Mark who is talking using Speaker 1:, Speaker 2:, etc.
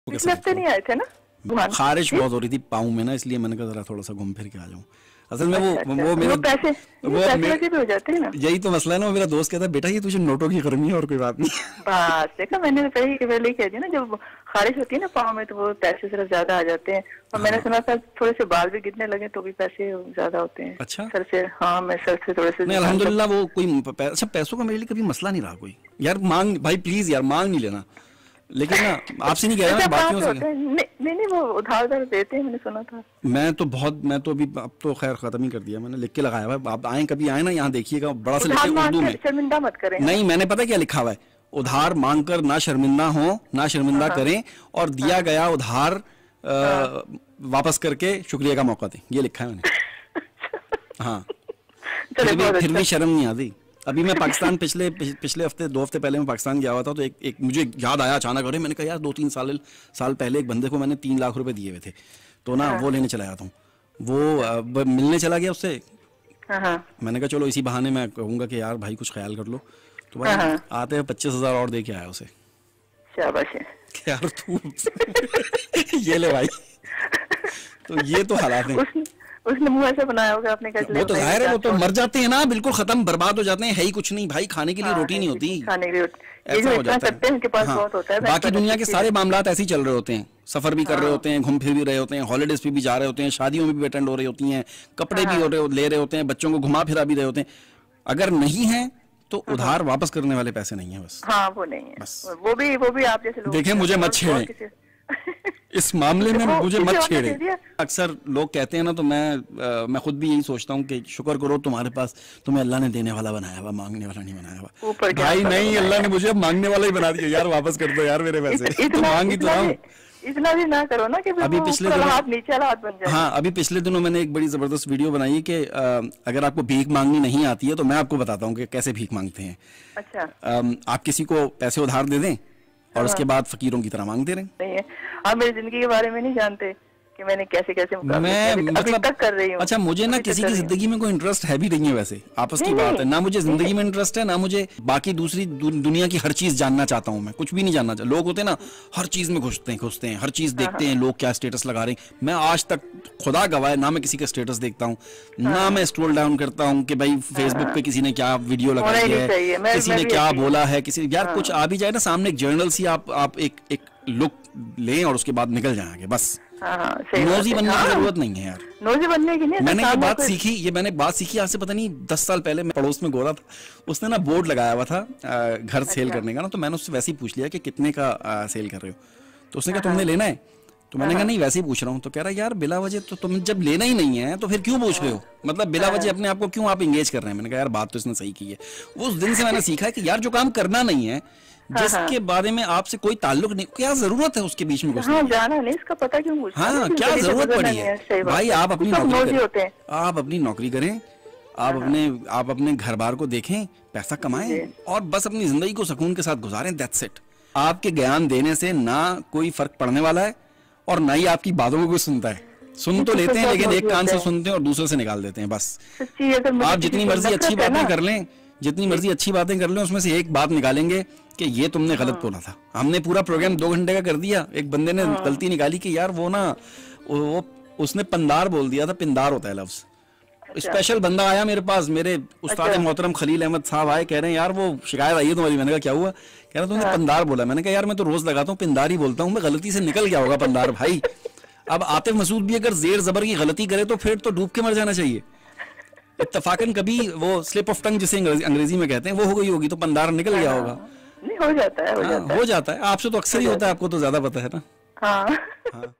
Speaker 1: पिछले हफ्ते नहीं आए थे ना?
Speaker 2: खारिश बहुत हो रही थी पाँव में ना, इसलिए मैंने कहा जरा थोड़ा सा घूम फिर के आ जाऊं। असल में वो मेरा
Speaker 1: पैसे भी हो जाते हैं ना।
Speaker 2: यही तो मसला है ना, मेरा दोस्त कहता है बेटा ये तुझे नोटों की गर्मी है और कोई बात नहीं।
Speaker 1: बस देखा, मैंने पहले ही कह दिया ना, जब खारिश होती है ना पाँव में तो वो पैसे सिर्फ ज्यादा आ जाते हैं। और मैंने सुना था थोड़े से बाल भी गिरने लगे तो भी पैसे ज्यादा होते हैं।
Speaker 2: अच्छा
Speaker 1: सर से? हाँ, मैं सर से थोड़े से
Speaker 2: नहीं, अल्हम्दुलिल्लाह वो कोई अच्छा पैसों का मेरे लिए कभी मसला नहीं रहा कोई। यार मांग भाई प्लीज यार मांग नहीं लेना, लेकिन ना आपसे नहीं कह रहा, बाकियों से
Speaker 1: नहीं वो उधार देते हैं, मैंने सुना था।
Speaker 2: मैं तो अभी अब तो खैर खत्म ही कर दिया मैंने, लिख के लगाया हुआ है। आप आए कभी आए ना यहाँ देखिएगा, बड़ा सा लिखे उर्दू में,
Speaker 1: शर्मिंदा मत करें।
Speaker 2: नहीं मैंने पता क्या लिखा हुआ है, उधार मांग कर ना शर्मिंदा हो, ना शर्मिंदा करें, और दिया गया उधार वापस करके शुक्रिया का मौका दें, ये लिखा है मैंने। हाँ फिर भी शर्म नहीं आती। अभी मैं पाकिस्तान पिछले हफ्ते 2 हफ्ते पहले मैं पाकिस्तान गया हुआ था, तो एक मुझे याद आया अचानक, अरे मैंने कहा यार 2-3 साल पहले एक बंदे को मैंने 3 लाख रुपए दिए हुए थे, तो ना वो लेने चला जाता हूँ, वो मिलने चला गया उससे। मैंने कहा चलो इसी बहाने मैं कहूँगा कि यार भाई कुछ ख्याल कर लो, तो भाई आते हैं 25,000 और दे के आया उसे।
Speaker 1: शाबाश
Speaker 2: यार तू ये ले भाई, तो ये तो हालात हैं।
Speaker 1: उसने मुंह ऐसे बनाया होगा आपने, कैसे?
Speaker 2: वो तो जाहिर है, वो तो मर जाते हैं ना, बिल्कुल खत्म बर्बाद हो जाते हैं, है ही कुछ नहीं भाई, खाने के लिए रोटी नहीं होती,
Speaker 1: खाने के लिए ऐसा हो जाता है। उनके पास बहुत होता है।
Speaker 2: बाकी दुनिया के सारे मामलात ऐसे ही चल रहे होते हैं, सफर भी कर रहे होते हैं, घूम फिर भी रहे होते हैं, हॉलीडेज पे भी जा रहे होते हैं, शादियों में भी अटेंड हो रही होती हैं, कपड़े भी ले रहे होते हैं, बच्चों को घुमा फिरा भी रहे होते हैं। अगर नहीं है तो उधार वापस करने वाले पैसे नहीं है बस।
Speaker 1: हाँ वो नहीं है बस, वो भी आप जैसे लोग
Speaker 2: देखें, मुझे मत छेड़ें इस मामले में, मुझे मत छेड़े। अक्सर लोग कहते हैं ना, तो मैं खुद भी यही सोचता हूँ कि शुक्र करो तुम्हारे पास, तुम्हें अल्लाह ने देने वाला बनाया हुआ, मांगने वाला नहीं बनाया हुआ। भाई नहीं, अल्लाह ने मुझे मांगने वाला ही बना दिया यार, वापस कर दो यार मेरे पैसे, तो मांग ही तो रहा हूँ।
Speaker 1: इतना भी ना करो ना कि
Speaker 2: अभी पिछले दिनों
Speaker 1: हाथ नीचे वाला हाथ बन जाए।
Speaker 2: हाँ अभी पिछले दिनों मैंने एक बड़ी जबरदस्त वीडियो बनाई है कि अगर आपको भीख मांगनी नहीं आती है तो मैं आपको बताता हूँ कि कैसे भीख मांगते हैं।
Speaker 1: अच्छा।
Speaker 2: आप किसी को पैसे उधार दे दें और उसके बाद फकीरों की तरह मांगते रहें।
Speaker 1: नहीं है, आप मेरी जिंदगी के बारे में नहीं जानते कि मैंने कैसे
Speaker 2: मैं
Speaker 1: अभी तक कर रही हूँ।
Speaker 2: अच्छा, मुझे ना किसी की जिंदगी में कोई इंटरेस्ट है भी नहीं है वैसे, आपस की बात है ना, मुझे जिंदगी में इंटरेस्ट है ना, मुझे बाकी दूसरी दुनिया की हर चीज जानना चाहता हूँ मैं, कुछ भी नहीं जानना चाहता। लोग होते हैं ना हर चीज में घुसते हैं, हर चीज देखते हैं, लोग क्या स्टेटस लगा रहे हैं। मैं आज तक खुदा गवाह है, ना मैं किसी का स्टेटस देखता हूँ, ना मैं स्क्रॉल डाउन करता हूँ कि भाई फेसबुक पे किसी ने क्या वीडियो लगाई है, किसी ने क्या बोला है, किसी यार कुछ आ भी जाए ना सामने, एक जर्नल सी आप एक लुक लें और उसके बाद निकल जाएंगे बस। नोजी बनने की जरूरत नहीं है यार,
Speaker 1: नोजी बनने की नहीं।
Speaker 2: मैंने ये बात सीखी आज से पता नहीं 10 साल पहले। मैं पड़ोस में गोरा था, उसने ना बोर्ड लगाया हुआ था घर सेल करने का ना, तो मैंने उससे वैसे ही पूछ लिया कि कितने का सेल कर रहे हो, तो उसने कहा तुमने लेना है, तो मैंने कहा नहीं वैसे ही पूछ रहा हूँ। तो कह रहा यार बिला वजह तो तुम जब लेना ही नहीं है तो फिर क्यों पूछ रहे हो, मतलब बिला वजह अपने आप को क्यों आप इंगेज कर रहे हैं। मैंने कहा यार बात तो इसने सही की है। उस दिन से मैंने सीखा है कि यार जो काम करना नहीं है, जिसके बारे में आपसे कोई ताल्लुक नहीं, क्या जरूरत है उसके बीच में घुसने की?
Speaker 1: जाना नहीं, इसका पता क्यों पूछना?
Speaker 2: हाँ क्या जरूरत पड़ी है भाई? आप अपनी नौकरी करें, आप अपने घर बार को देखें, पैसा कमाएं और बस अपनी जिंदगी को सुकून के साथ गुजारें, दैट्स इट। आपके ज्ञान देने से ना कोई फर्क पड़ने वाला है और ना ही आपकी बातों को कोई सुनता है। सुन तो लेते हैं लेकिन एक कान से सुनते हैं और दूसरे से निकाल देते हैं बस। आप जितनी मर्जी अच्छी बातें कर लें, जितनी मर्जी अच्छी बातें कर लें, उसमें से एक बात निकालेंगे कि ये तुमने गलत बोला था। हमने पूरा प्रोग्राम 2 घंटे का कर दिया, एक बंदे ने गलती निकाली कि यार वो ना उसने पंदार बोल दिया था, पिंदार होता है लफ्ज। स्पेशल बंदा आया मेरे पास, मेरे उस्ताद मोहतरम खलील अहमद साहब आए, कह रहे हैं यार वो शिकायत आई है तुम्हारी। मैंने कहा क्या हुआ? कह रहा तुमने पंदार बोला। मैंने कहा यार मैं तो रोज लगाता हूँ, पिंदार ही बोलता हूँ मैं, गलती से निकल गया होगा पंदार भाई। अब आतिफ मसूद भी अगर जेर जबर की गलती करे तो फिर तो डूब के मर जाना चाहिए। इत्तफाकन कभी वो स्लिप ऑफ टंग जिसे अंग्रेजी में कहते हैं वो हो गई होगी तो पंदार निकल गया होगा।
Speaker 1: नहीं हो जाता है,
Speaker 2: हो जाता है। आपसे तो अक्सर ही होता है, आपको तो ज्यादा पता है ना।
Speaker 1: हाँ।